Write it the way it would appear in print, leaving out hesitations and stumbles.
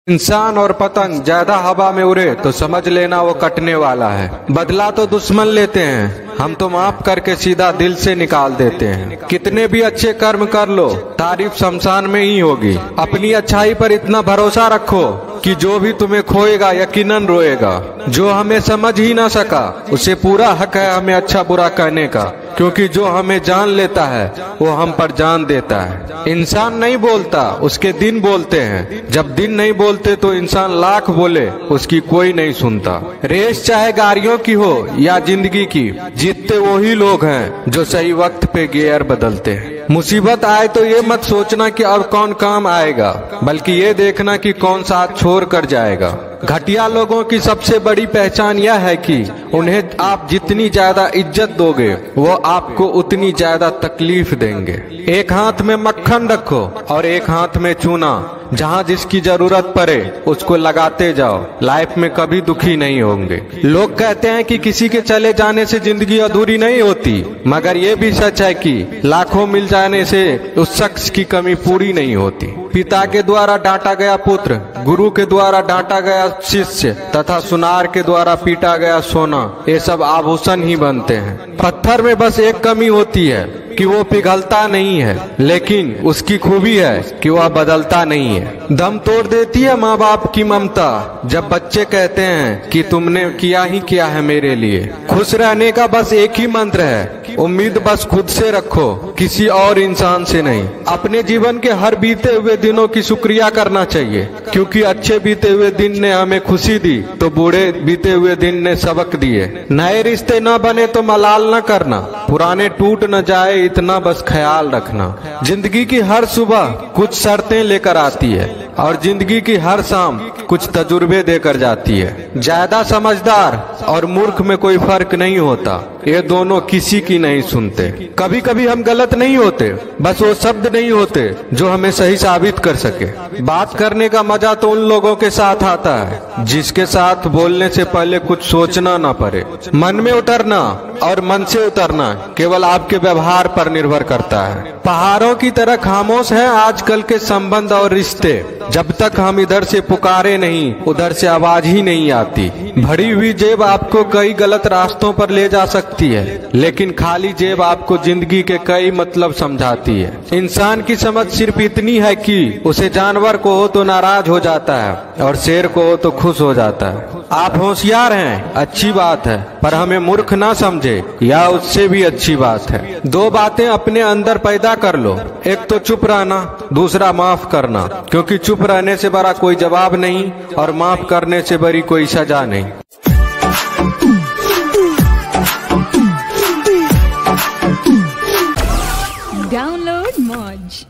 इंसान और पतंग ज्यादा हवा में उड़े तो समझ लेना वो कटने वाला है। बदला तो दुश्मन लेते हैं, हम तो माफ करके सीधा दिल से निकाल देते हैं। कितने भी अच्छे कर्म कर लो, तारीफ शमशान में ही होगी। अपनी अच्छाई पर इतना भरोसा रखो कि जो भी तुम्हें खोएगा यकीनन रोएगा। जो हमें समझ ही ना सका उसे पूरा हक है हमें अच्छा बुरा कहने का, क्योंकि जो हमें जान लेता है वो हम पर जान देता है। इंसान नहीं बोलता, उसके दिन बोलते हैं। जब दिन नहीं बोलते तो इंसान लाख बोले उसकी कोई नहीं सुनता। रेस चाहे गाड़ियों की हो या जिंदगी की, जीतते वही लोग हैं जो सही वक्त पे गियर बदलते हैं। मुसीबत आए तो ये मत सोचना कि अब कौन काम आएगा, बल्कि ये देखना कि कौन साथ छोड़ कर जाएगा। घटिया लोगों की सबसे बड़ी पहचान यह है कि उन्हें आप जितनी ज्यादा इज्जत दोगे वो आपको उतनी ज्यादा तकलीफ देंगे। एक हाथ में मक्खन रखो और एक हाथ में चूना, जहाँ जिसकी जरूरत पड़े उसको लगाते जाओ। लाइफ में कभी दुखी नहीं होंगे। लोग कहते हैं कि किसी के चले जाने से जिंदगी अधूरी नहीं होती, मगर ये भी सच है कि लाखों मिल जाने से उस शख्स की कमी पूरी नहीं होती। पिता के द्वारा डांटा गया पुत्र, गुरु के द्वारा डांटा गया शिष्य तथा सुनार के द्वारा पीटा गया सोना, ये सब आभूषण ही बनते हैं। पत्थर में बस एक कमी होती है कि वो पिघलता नहीं है, लेकिन उसकी खूबी है कि वह बदलता नहीं है। दम तोड़ देती है माँ बाप की ममता जब बच्चे कहते हैं कि तुमने किया ही क्या है मेरे लिए। खुश रहने का बस एक ही मंत्र है, उम्मीद बस खुद से रखो, किसी और इंसान से नहीं। अपने जीवन के हर बीते हुए दिनों की शुक्रिया करना चाहिए, क्योंकि अच्छे बीते हुए दिन ने हमें खुशी दी तो बूढ़े बीते हुए दिन ने सबक दिए। नए रिश्ते न बने तो मलाल न करना, पुराने टूट न जाए इतना बस ख्याल रखना। जिंदगी की हर सुबह कुछ शर्तें लेकर आती है और जिंदगी की हर शाम कुछ तजुर्बे देकर जाती है। ज्यादा समझदार और मूर्ख में कोई फर्क नहीं होता, ये दोनों किसी की नहीं सुनते। कभी कभी हम गलत नहीं होते, बस वो शब्द नहीं होते जो हमें सही साबित कर सके। बात करने का मजा तो उन लोगों के साथ आता है जिसके साथ बोलने से पहले कुछ सोचना ना पड़े। मन में उतरना और मन से उतरना केवल आपके व्यवहार पर निर्भर करता है। पहाड़ों की तरह खामोश है आजकल के संबंध और रिश्ते। जब तक हम इधर से पुकारे नहीं उधर से आवाज ही नहीं आती। भरी हुई जेब आपको कई गलत रास्तों पर ले जा सकती है, लेकिन खाली जेब आपको जिंदगी के कई मतलब समझाती है। इंसान की समझ सिर्फ इतनी है कि उसे जानवर को हो तो नाराज हो जाता है और शेर को हो तो खुश हो जाता है। आप होशियार हैं, अच्छी बात है, पर हमें मूर्ख ना समझे या उससे भी अच्छी बात है। दो बातें अपने अंदर पैदा कर लो, एक तो चुप रहना, दूसरा माफ करना, क्योंकि चुप रहने से बड़ा कोई जवाब नहीं और माफ करने से बड़ी कोई सजा नहीं। Download Moj.